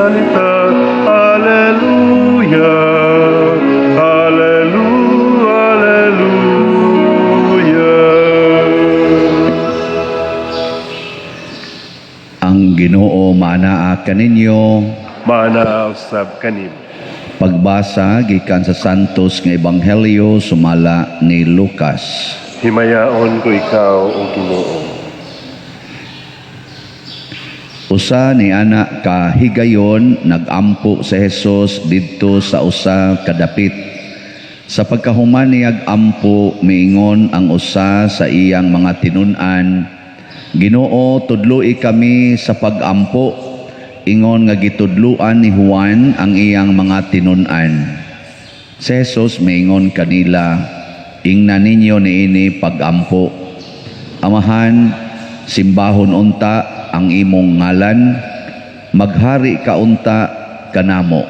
salita. Alleluia, Alleluia, Alleluia. Ang Ginoo manaa kaninyo. Mana usab kanin. Pagbasa gikan sa Santos nga Ebanghelyo sumala ni Lucas. Himayaon ko ikaw, O Ginoo. Usa ni ana ka higayon nagampo sa Hesus didto sa usa ka dapit. Sa pagkahuman niyag ampo miingon ang usa sa iyang mga tinun-an, Ginoo, tudloi kami sa pagampo. Ingon nga gitudluan ni Juan ang iyang mga tinun-an. Si Jesus miingon kanila, ingnan ninyo niini pagampo. Amahan, simbahon unta ang imong ngalan, maghari ka unta kanamo.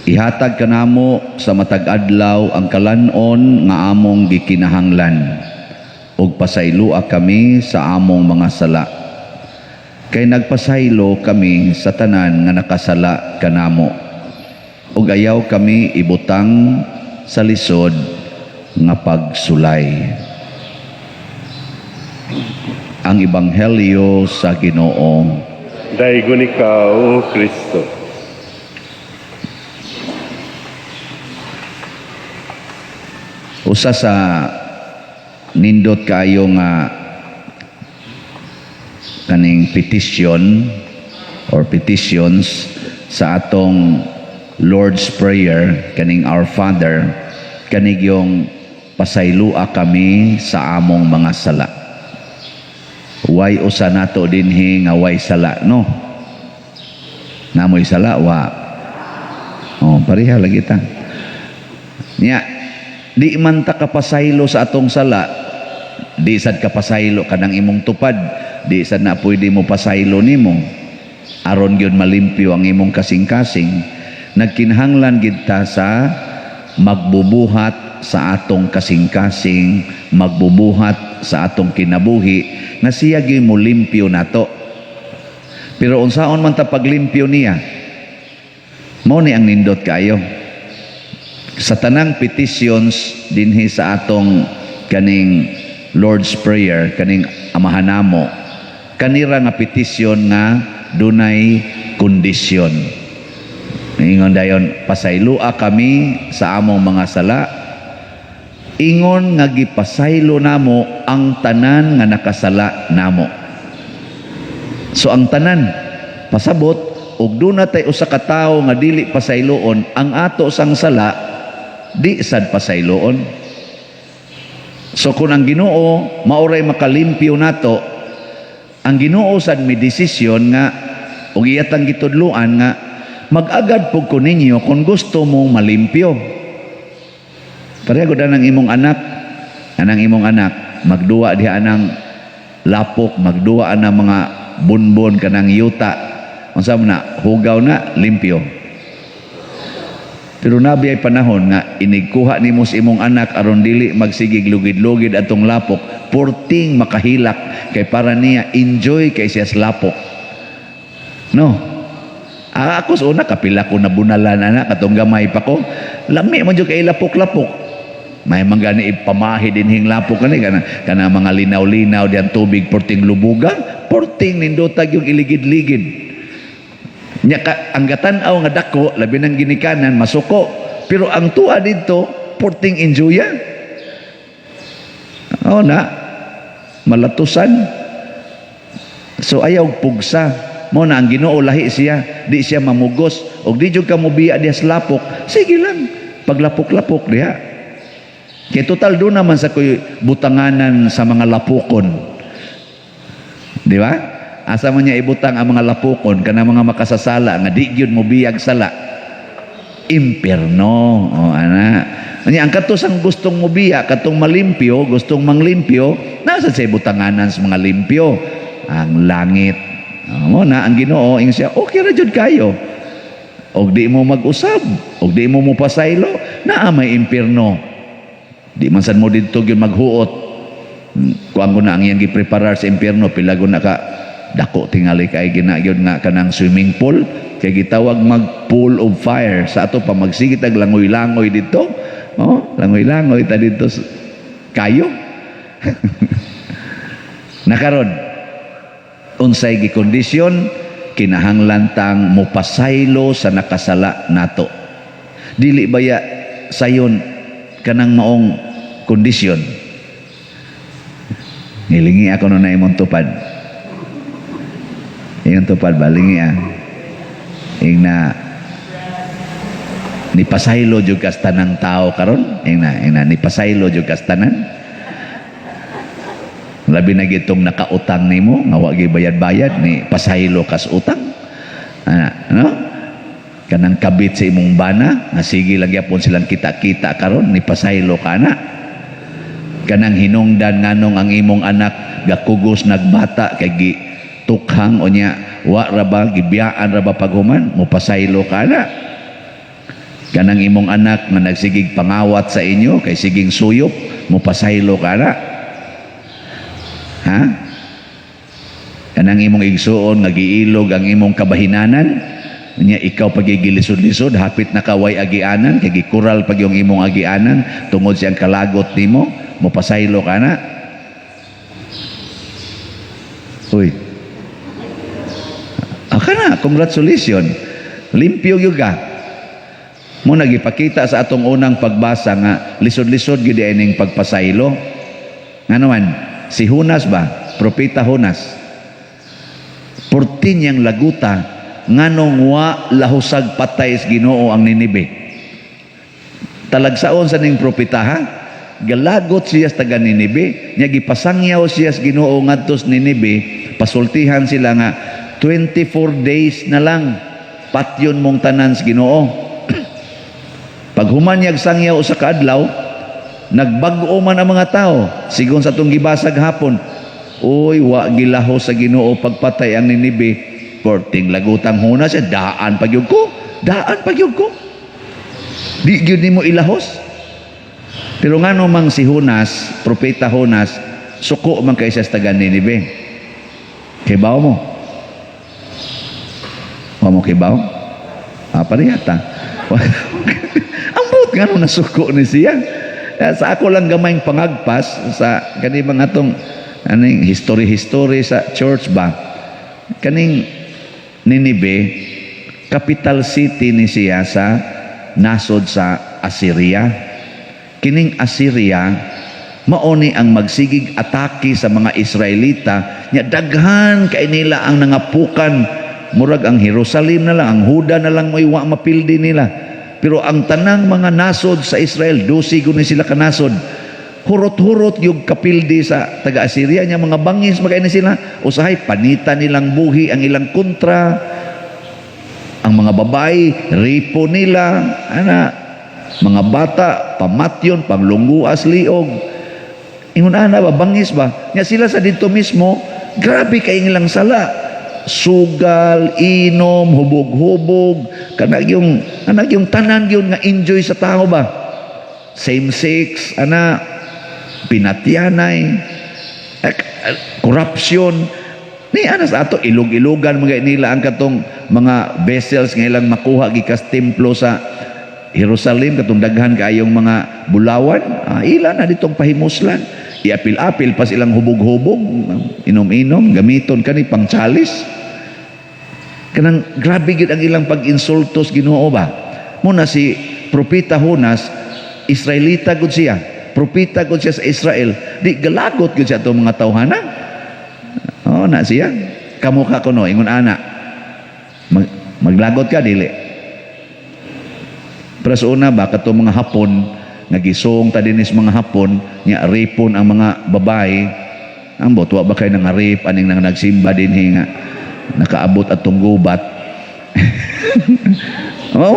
Ihatag kanamo sa matag adlaw ang kalanon nga among gikinahanglan, ug pasaylua kami sa among mga sala. Kay nagpasaylo kami sa tanan nga nakasala kanamo, ug ayaw kami ibutang sa lisod nga pagsulay. Ang Ebanghelyo sa Ginoo. Daigon ikaw, O Kristo. Usa sa nindot kayo nga kaning petition or petitions sa atong Lord's Prayer, kaning Our Father, kanig yung pasaylua kami sa among mga sala. Way usa nato dinhi nga way sala, no? Namoy sala wa. Oh, pareha lagi ta. Nya, di man ta kapasaylo sa atong sala, di sad kapasaylo kanang imong tupad, di sad na pwede mo pasaylo nimo. Aron gyud malimpyo ang imong kasing-kasing, nagkinahanglan gid ta sa magbubuhat sa atong kasing-kasing, magbubuhat sa atong kinabuhi na siya gyud mo limpyo nato. Pero unsaon man ta paglimpyo niya? Mao ni ang nindot kayo. Sa tanang petitions dinhi sa atong kaning Lord's Prayer, kaning amahanamo, kanira nga petisyon nga dunay kondisyon. Ingon dayon, pasaylua kami sa among mga sala. Ingon nga gipasaylo namo ang tanan nga nakasala namo. So ang tanan pasabot, ug duna tay usa ka tawo nga dili pasayloon, ang ato sang sala di sad pasayloon. So kung ang Ginoo maoray makalimpyo nato, ang Ginoo sad may desisyon nga ug iyatang gitudluan nga mag-agad pug ko ninyo kung gusto mong malimpyo. Pareho danang imong anak, anang imong anak magduwa diha anang lapok, magduwa anang mga bunbon kanang yuta. Unsa man na hugaw na limpyo. Pero nabi ay panahon nga inigkuha nimo sa imong anak aron dili magsigig lugid-lugid atong lapok, porting makahilak kay para niya enjoy kay siya sa lapok. No. Ako sa una kapila ko nabunalan anak katong gamay pa ko. Lami man jud kay lapok-lapok. May mangani ipamahi dinhing lapok kana mga linaw-linaw diyan tubig porting lubugan, porting nindotag yung iligid-ligid. Nya ang gatan-aw nga dako labi nang ginikanan masuko, pero ang tuwa didto porting enjoya. Oh na malatusan. So ayaw pugsa. Mo na ang Ginoo lahi siya, di siya mamugos og di jud ka mobiya diha sa lapok. Sige lang, paglapok-lapok diha. Kay total do naman sa kuy butanganan sa mga lapukon. Di ba? Asa man niya ibutang ang mga lapukon kana mga makasasala nga di gyud mobiyag sala. Impierno. O ana. Anya ang katusang gustong mobiya, katong malimpyo, gustong manglimpyo, nasa sa butanganan sa mga limpyo, ang langit. Mo na ang Ginoo ing siya, okay ra jud kayo. Og di mo mag-usab, og di mo pasaylo, naa may impierno. Di man sad mo didto gyud maghuot. Kuan ko na ang iyang gipreparar sa impierno, pila ko na ka dako tingali kay ginagyod nga kanang swimming pool kay gitawag mag pool of fire sa ato pa magsigit ag langoy-langoy dito. Oh, langoy-langoy ta dito kayo. Nakaron unsay gikondisyon kinahanglan tang mopasaylo sa nakasala nato. Dili baya sayon kanang maong kondisyon. Nilingi ako na imong tupad. Yung tupad ba? Lingi Yung na nipasaylo jud kas tanang tao karon. Yung na nipasaylo jud kas tanan. Labi na gitong nakautang nimo nga wa bayad-bayad ni pasaylo kas utang. Ano? Kanang kabit sa imong bana nga sige lagyapon silang kita-kita karon ni pasaylo kana. Kanang hinungdan nganong ang imong anak gakugos nagbata kay tukhang o niya wa ra ba gibiyaan ra ba paghuman mo pasaylo kana. Kanang imong anak nga nagsigig pangawat sa inyo kay siging suyop mo pasaylo kana. Ha? Kanang imong igsuon nga giilog ang imong kabahinanan nya ikaw pagigilisod-lisod hapit na kaway agianan kay gikural pag yung imong agianan tungod siyang kalagot nimo mo pasaylo kana. Uy. Kana, congratulations. Limpyo gyud ka. Mo nagipakita sa atong unang pagbasa nga lisod-lisod gyud ining pagpasaylo. Ngano man, si Hunas ba? Propeta Hunas. 14 yang laguta nganong wa lahusag patay sa Ginoo ang Ninibe. Talagsaon sa ning propeta ha? Galagot siya sa taga Ninibe, nya gipasangyaw siya sa Ginoo ngadto sa Ninibe, pasultihan sila nga 24 days na lang patyon mong tanan sa Ginoo. Pag humanyag sangyaw sa kaadlaw, nagbag-o man ang mga tao. Sigon sa itong gibasag hapon, uy, wa gilaho sa Ginoo pagpatay ang Ninibe. Porting lagutang Hunas, daan pagyug ko. Daan pagyug ko. Di gyud nimo ilahos. Pero ngano mang si Hunas, propeta Hunas, suko man kay sa taga Ninibe. Kibaw mo. Wa mo kibaw? Parihata. Ang buot ngano nasuko ni siya. Sa ako lang gamayng pangagpas sa kani mga atong aning history sa church ba. Kaning Ninibe, capital city ni siya sa nasod sa Assyria. Kining Assyria mauni ang magsigig atake sa mga Israelita nya daghan kay nila ang nangapukan murag ang Jerusalem na lang ang Huda na lang moy wa mapildi nila pero ang tanang mga nasod sa Israel 12 guni sila ka nasod hurot-hurot yung kapildi sa taga-Assyria nya mga bangis magay sila usahay panita nilang buhi ang ilang kontra ang mga babae ripo nila mga bata pamatyon panglungguas liog ingon ana ba bangis ba nya sila sa dito mismo grabe kay ilang sala sugal inom hubog-hubog kanang yung tanan gyud nga enjoy sa tao ba same sex pinatyanay corruption ni anas ato ilog-ilogan mga nila ang katong mga vessels nga ilang makuha gikas templo sa Jerusalem katong daghan kaayong mga bulawan ila na ditong pahimuslan iapil-apil pas ilang hubog-hubog inom-inom gamiton kani pang chalis kanang grabe gid ang ilang pag-insultos Ginoo ba muna si propeta Hunas Israelita gud siya propeta gud siya sa Israel di galagot gud siya atong mga tawhana na siya kamukha ko no ingon ana maglagot ka dili pero sa una ba katong mga Hapon nagisong ta dinis mga Hapon nya ripon ang mga babae ang botwa ba kay nang rape aning nang nagsimba dinhi nga nakaabot atong gubat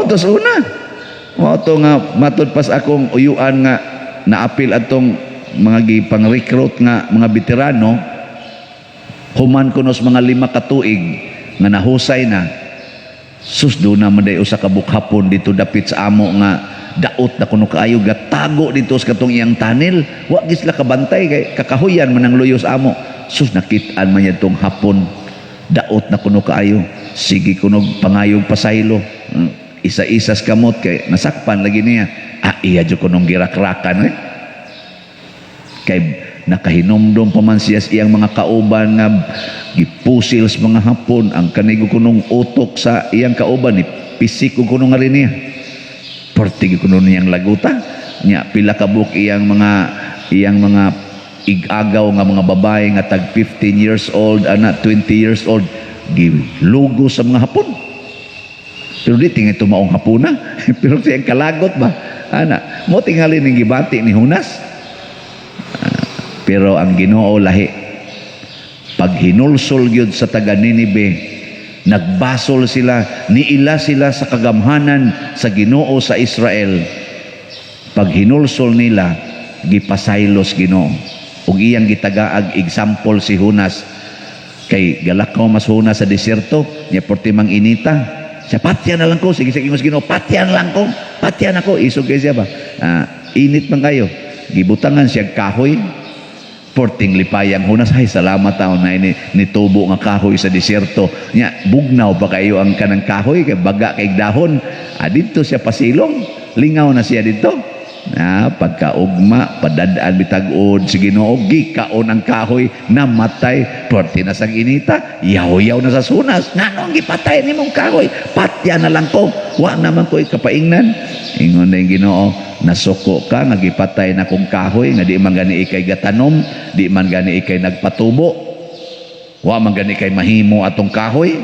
to sa una to nga matud pas akong uyuan nga naapil atong mga gipang-recruit nga mga veterano human kunos mga 5 ka tuig nga nahusay na sus do na man day usa ka bukhapon dito dapit sa amo nga daot na kuno kaayo gatago dito sa katong iyang tunnel wa gis la kabantay kay kakahuyan man ang luyos amo sus nakit-an man yadtong hapon daot na kuno kaayo, sige kuno pangayog pasaylo. Isa-isas kamot kay nasakpan lagi niya. Iya jud kunong girakrakan kay nakahinumdum pa man siya sa iyang mga kauban nga gipusil sa mga hapon ang kanigo kunong utok sa iyang kauban ni pisik ko kunong nga rin niya. Portig kuno niyang laguta nya pila ka buok iyang mga igagaw nga mga babae nga tag 15 years old ana 20 years old gilugo sa mga hapon. Pero di tingin tumaong hapuna. Pero siyang kalagot ba? Ana, mo tingali ning gibati ni Hunas. Pero ang Ginoo lahi. Pag hinulsol gyud sa taga Ninibe, nagbasol sila, niila sila sa kagamhanan sa Ginoo sa Israel. Pag hinulsol nila, gipasaylos Ginoo. Ug iyang gitagaag example si Hunas kay galakaw mas Hunas sa desierto, nya portimang inita. Siya, patyan na lang ko. Sige, mas Ginoo, patyan lang ko. Patyan ako. Isog kayo siya ba? Init man kayo. Gibutangan siya kahoy. Porting lipayang Hunas. Ay, salamat taon na nitubo nga kahoy sa desierto. Nya, bugnaw pa kayo ang kanang kahoy. Kay baga kay dahon. Dito siya pasilong. Lingaw na siya dito. Pagkaugma, padadaan bitag-od si Ginoo, gikaon ang kahoy, namatay, porti na sang inita, yaw-yaw na sa sunas. Nganong gipatay ni mong kahoy? Patya na lang ko. Wa naman ko ikapaingnan. Ingon na yung Ginoo, nasuko ka, nga gipatay na kong kahoy, nga di man gani ikay gatanom, di man gani ikay nagpatubo, wa man gani ikay mahimo atong kahoy.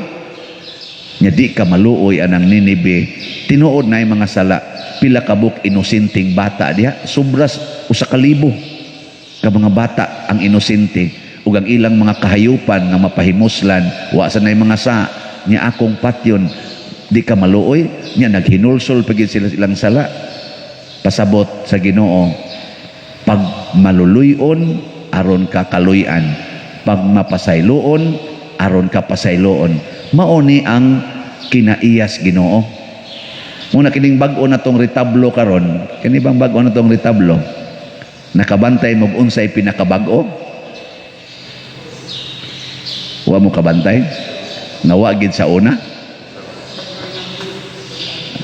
Nya di ka maluoy anang Ninibe. Tinuod na yung mga sala. Pila kabuk inosenteng bata diha, sobras 1,000 ka mga bata ang inosente ug ang ilang mga kahayupan nga mapahimuslan wa sa nay mga sa nya akong patyon di ka maluoy nya naghinulsol pagid sila ilang sala pasabot sa Ginoo pag maluluyon aron ka kaluy-an pag mapasayloon aron ka pasayloon mao ni ang kinaiyas Ginoo. Muna kining bag-o na tong retablo karon, kini bang bag-o na tong retablo? Nakabantay mo unsay pinakabag-o? Wa mo kabantay? Nawa gid sa una?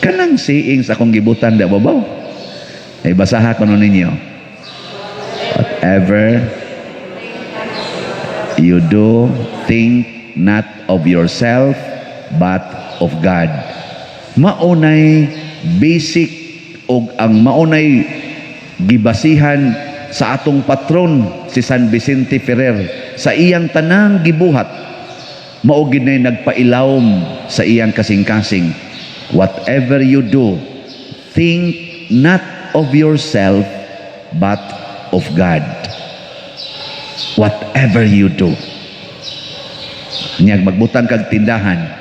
Kanang siing sa akong gibutan da babaw. Ay basaha ko ninyo. Whatever you do, think not of yourself but of God. Maunay basic o ang maunay gibasihan sa atong patron si San Vicente Ferrer sa iyang tanang gibuhat mao gid nay nagpailawom sa iyang kasing-kasing. Whatever you do, think not of yourself but of God. Whatever you do. Nyag magbutang kag tindahan.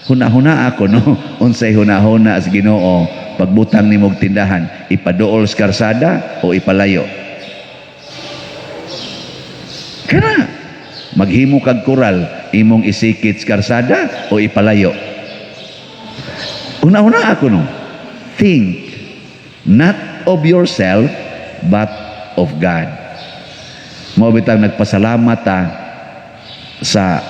Huna-huna ako, no? Unsay huna-huna as Ginoo, pagbutang ni mog tindahan, ipaduol sa karsada o ipalayo? Kana, maghimo kag kural, imong isikit sa karsada o ipalayo? Huna-huna ako, no? Think not of yourself, but of God. Mo bitang nagpasalamat sa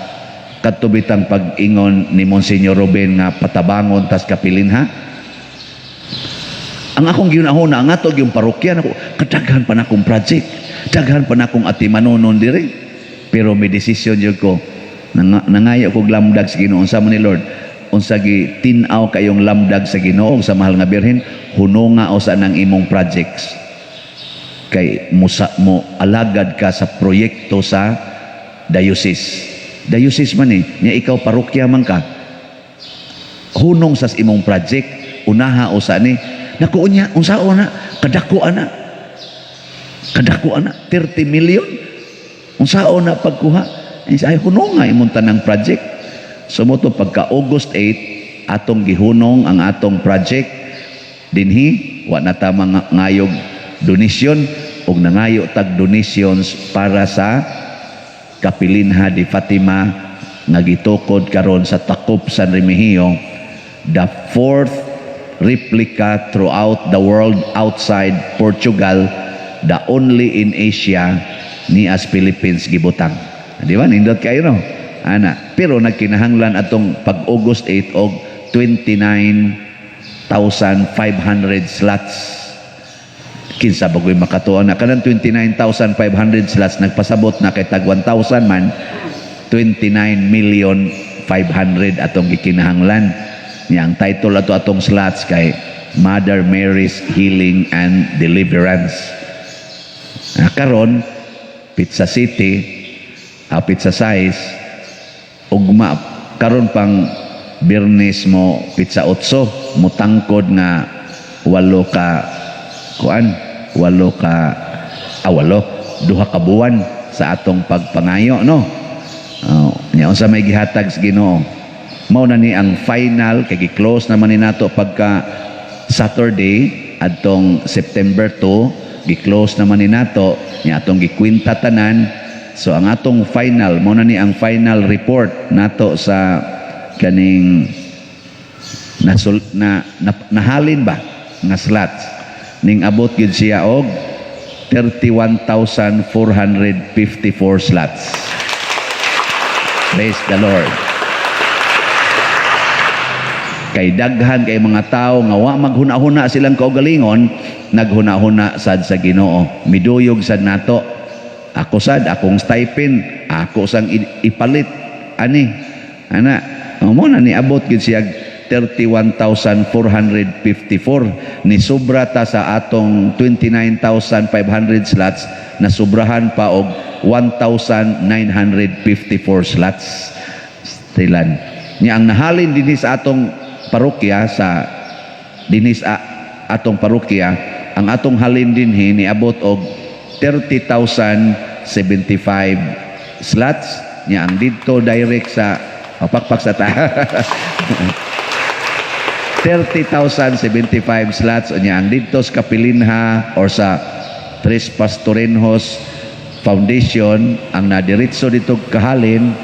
katubitang pag-ingon ni Monsignor Ruben nga patabangon tas kapilinha. Ang akong ginahuna, ang atog yung parokya nako, kadaghan pa na akong project, daghan pa na akong atimanonon diri. Pero may desisyon jud ko, nangayo kog lamdag sa Ginoo unsa man ni Lord. Unsa gi tin-aw kayong lamdag sa Ginoo sa mahal nga birhen, hunonga o sa nang imong projects. Kay mo alagad ka sa proyekto sa diocese. Diocese man nya ikaw parokya man ka. Hunong sa imong project, unaha o sa ni. Naku unya, unsa na? Kadako ana. 30 million. Unsa na pagkuha? Ay hunong nga imong tanang project. Sumoto pagka August 8, atong gihunong ang atong project dinhi wa na ta ngayog donation og nangayo tag donations para sa Kapilinha de Fatima nga gitukod karon sa Takop San Remigio, the 4th replica throughout the world outside Portugal, the only in Asia ni as Philippines gibutang. Di ba? Nindot kayo no? Ana, pero nagkinahanglan atong pag August 8 og 29,500 slots. Kinsa bagoy makatuon na kanang 29,500 slots nagpasabot na kay tag 1,000 man, 29,500,000 atong gikinahanglan. Nya ang title ato atong slots kay Mother Mary's Healing and Deliverance. Karon Pizza City, Pizza Size, ugma karon pang Biyernes mo Pizza 8, mutangkod nga 8 duha ka buwan sa atong pagpangayo, no? Nya unsa may gihatag sa Ginoo. Mao na ni ang final kay gi-close naman ni nato pagka Saturday adtong September 2, gi-close naman ni nato nya atong gikwinta tanan. So ang atong final mao na ni ang final report nato sa kaning nahalin ba nga slots ning abot gyud siya og 31,454 slots. Praise the Lord. Kay daghan kay mga tao nga wa maghuna-huna silang kaugalingon, naghuna-huna sad sa Ginoo. Miduyog sad nato. Ako sad akong stipend, ako sang ipalit ani. Ana, mo na ni abot gid siya 31,454 ni sobra ta sa atong 29,500 slots na sobrahan pa og 1,954 slots. Stilan. Nya ang nahalin dinhi sa atong parokya sa dinis atong parokya, ang atong halin dinhi niabot og 30,075 slots. Nya ang didto direct sa pakpak sa ta 30,075 slots nya ang didto sa Kapilinha or sa Tres Pastorenhos Foundation ang nadiretso dito kahalin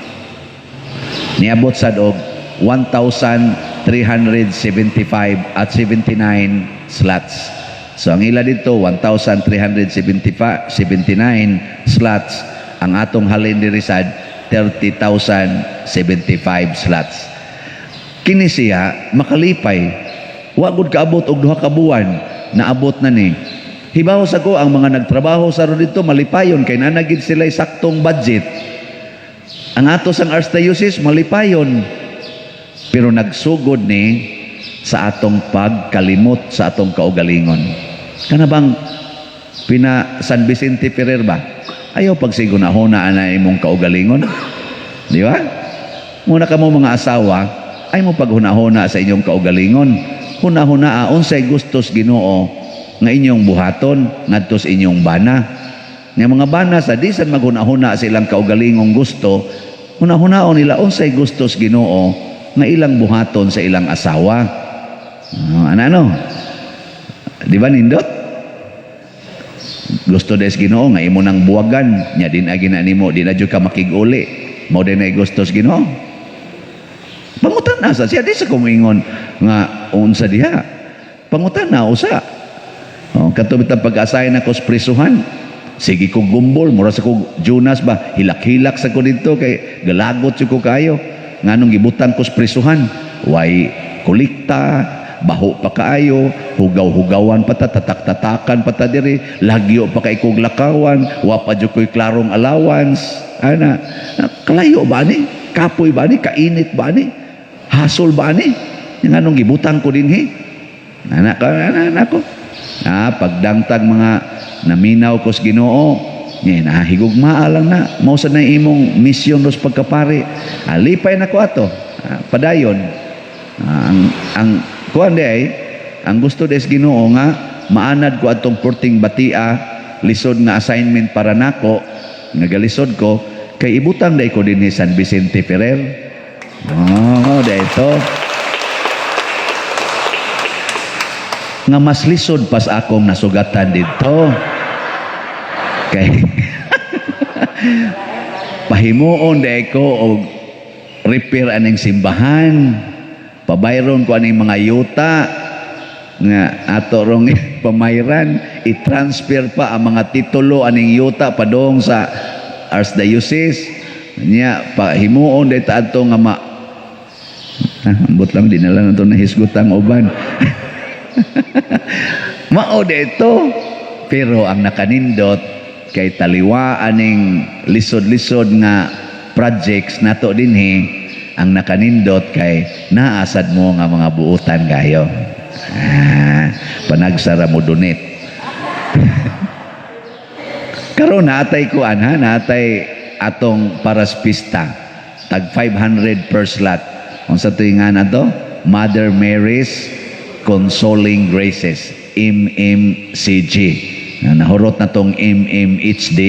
niabot sad og 1,375 at 79 slots. So ang ila dito 1,379 slots, ang atong halin diri sad 30,075 slots. Kini siya makalipay wa gud kaabot og duha ka buwan, naabot na ni. Hibaw sa ko ang mga nagtrabaho sa ro dito malipayon kay nanagid sila saktong budget. Ang ato sang Archdiocese malipayon, pero nagsugod ni sa atong pagkalimot sa atong kaugalingon. Kana bang pina San Vicente Ferrer ba? Ayaw pagsigunahuna na imong kaugalingon. Di ba? Muna ka mo mga asawa, ay mo paghunahuna sa inyong kaugalingon. Hunahuna unsay gustos Ginoo nga inyong buhaton ngadto sa inyong bana. Nga mga bana sa disan maghunahuna sa ilang kaugalingong gusto, hunahunaon nila unsay gustos Ginoo nga ilang buhaton sa ilang asawa. Ano? Di ba nindot? Gusto des Ginoo nga imo nang buwagan, nya din agi na nimo, di na jud ka makig-uli. Mao din ay gustos Ginoo. Pangutan na sa siya di sa kumingon nga unsa diha. Pangutan na usa. Katubit ang pag-asahin ako sa prisuhan. Sige ko gumbol, mura sa ko Jonas ba, hilak-hilak sa ko dito kay galagot ko kayo. Nganong gibutan ko sa prisuhan, way kulikta, baho pa kaayo, hugaw-hugawan pa ta, tatak-tatakan pa ta diri, lagyo pa kay kog lakawan, wa pa jud ko'y klarong allowance. Ana, kalayo ba ni? Kapoy ba ni? Kainit ba ni? Hasol ba ni? Nganong gibutan ko dinhi? Anak ko. Pagdangtag mga naminaw ko sa Ginoo, nahigugmaa lang na. Mao sa na imong misyon dos pagkapari. Lipay na ko ato. Padayon. Ang kuan day, ang gusto des Ginoo nga maanad ko atong porting batia, lisod na assignment para nako, nagalisod ko kay ibutang day ko dinhi San Vicente Ferrer. Dito. Nga mas lisod pas akong nasugatan dito. Kay pahimuon day ko og repair aning simbahan. Pabayron ko aning mga yuta nga ato rong pamayran, i-transfer pa ang mga titulo aning yuta padong sa Archdiocese. Nya pa himuon dito adto nga ambot lang di na lang ito nahisgutang uban. Mao dito. Pero ang nakanindot kay taliwa aning lisod-lisod nga projects nato dinhi, ang nakanindot kay naasad mo nga mga buutan kayo. Panagsara mo donate. Karon natay kuan ha, natay atong paras pista. Tag 500 per slot. Unsa tuingan ato? Mother Mary's Consoling Graces, MMCG. Nahurot na tong MMHD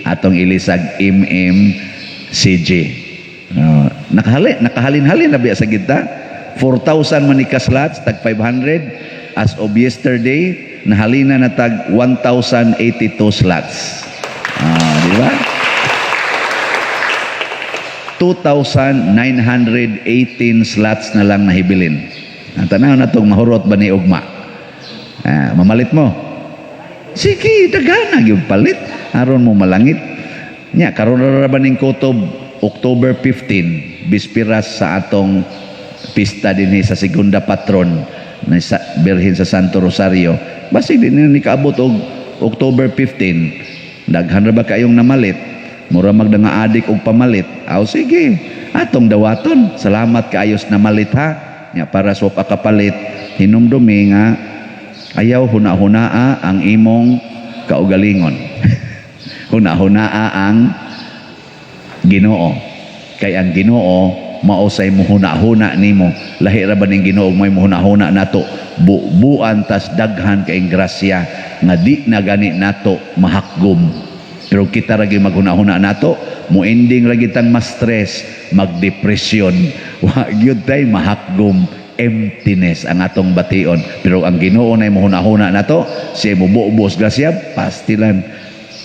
atong ilisag MMCG. Nakahalin-halin na biya sa kita. 4,000 man ni ka slots, tag 500. As of yesterday, nahalina na tag 1,082 slots. Di ba? 2,918 slots na lang nahibilin. Ang tanaw na itong mahurot ba ni Ugma? Mamalit mo? Sige, dagana yung palit. Aron mo malangit. Nya, karon ra ba ning kutob October 15, bispiras sa atong pista din sa segunda patron na Birhen sa Santo Rosario. Basig din ni kaabot og October 15. Daghan ra ba kayong namalit? Mura magdanga adik og pamalit. Aw sige, atong dawaton. Salamat kaayos na malit ha. Nya para sa pakapalit hinumdumi nga ayaw huna-hunaa ang imong kaugalingon. Huna-hunaa ang Ginoo. Kay ang Ginoo mausay mo huna-huna nimo. Lahi ra ba ning Ginoo may huna-huna nato buan tas daghan kay grasya nga di na gani nato mahakgom. Pero kita ragi maghuna-huna nato, mo ending ragi tang ma-stress, magdepresyon. Wa gyud tay mahakgom, emptiness ang atong bation. Pero ang Ginoo nay mo huna-huna nato, siya mo buobos grasya, pastilan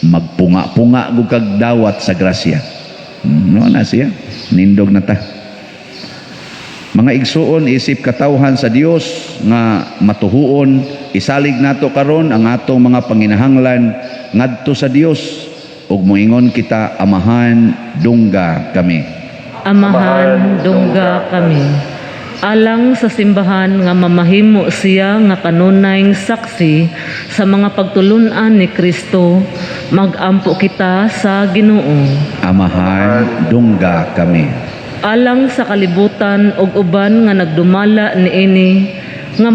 magpunga-punga gud kag dawat sa grasya. No na siya, nindog na ta. Mga igsuon, isip katawhan sa Dios nga matuhuon, isalig nato karon ang atong mga panginahanglan ngadto sa Dios. Ug moingon kita, amahan dungga kami. Amahan dungga kami. Alang sa simbahan nga mamahimo siya nga kanunayng saksi sa mga pagtulunan ni Kristo, magampo kita sa Ginoo. Amahan dungga kami. Alang sa kalibutan ug uban nga nagdumala niini nga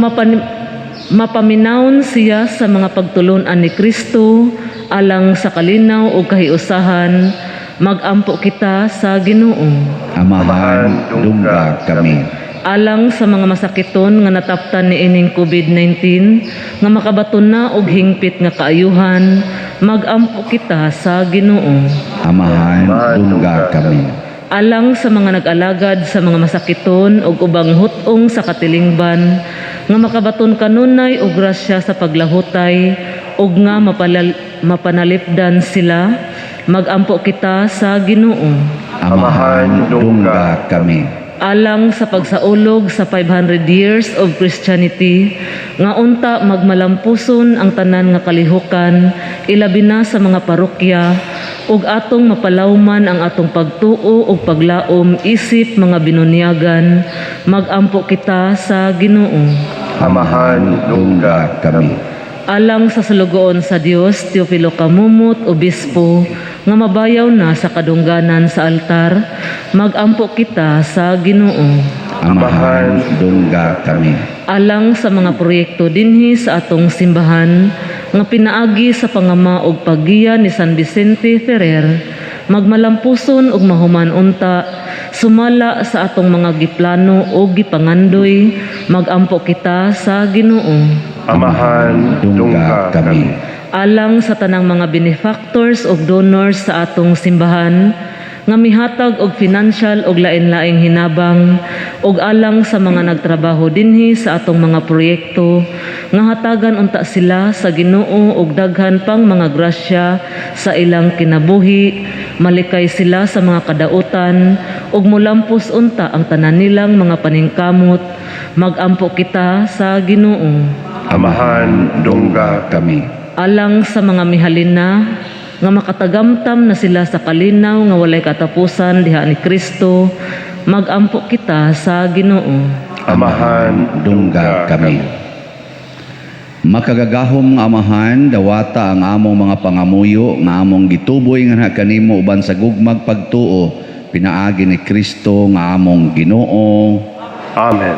mapaminawon siya sa mga pagtulunan ni Kristo, alang sa kalinaw ug kahiusahan, magampo kita sa Ginoo. Amahan dungga kami. Alang sa mga masakiton nga nataptan ni ining COVID-19 nga makabaton na og hingpit nga kaayuhan, magampo kita sa Ginoo. Amahan dungga kami. Alang sa mga nag-alagad sa mga masakiton ug ubang hutong sa katilingban nga makabaton kanunay og grasya sa paglahutay ug nga mapanalipdan sila, magampo kita sa Ginoo. Amahan dungga kami. Alang sa pagsaulog sa 500 years of Christianity nga unta magmalampuson ang tanan nga kalihukan, ilabi na sa mga parokya, ug atong mapalawman ang atong pagtuo ug paglaom isip mga binunyagan, magampo kita sa Ginoo. Amahan dungga kami. Alang sa sulugoon sa Dios, Teofilo Kamumot, Obispo, nga mabayaw na sa kadungganan sa altar, magampo kita sa Ginoo. Amahan dungga kami. Alang sa mga proyekto dinhi sa atong simbahan, nga pinaagi sa pangama ug paggiya ni San Vicente Ferrer, magmalampuson ug mahuman unta, sumala sa atong mga giplano o gipangandoy, magampo kita sa Ginoo. Amahan dungga kami. Alang sa tanang mga benefactors ug donors sa atong simbahan, nga mihatag og financial ug lain-laing hinabang, ug alang sa mga nagtrabaho dinhi sa atong mga proyekto, nga hatagan unta sila sa Ginoo ug daghan pang mga grasya sa ilang kinabuhi, malikay sila sa mga kadautan, ug mulampos unta ang tanan nilang mga paningkamot, magampo kita sa Ginoo. Amahan dungga kami. Alang sa mga mihalin na, nga makatagamtam na sila sa kalinaw nga walay katapusan diha ni Kristo. Magampo kita sa Ginoo. Amahan, dungga kami. Makagagahom nga Amahan, dawata ang among mga pangamuyo nga among gituboy nga kanimo uban sa gugmag pagtuo pinaagi ni Kristo nga among Ginoo. Amen.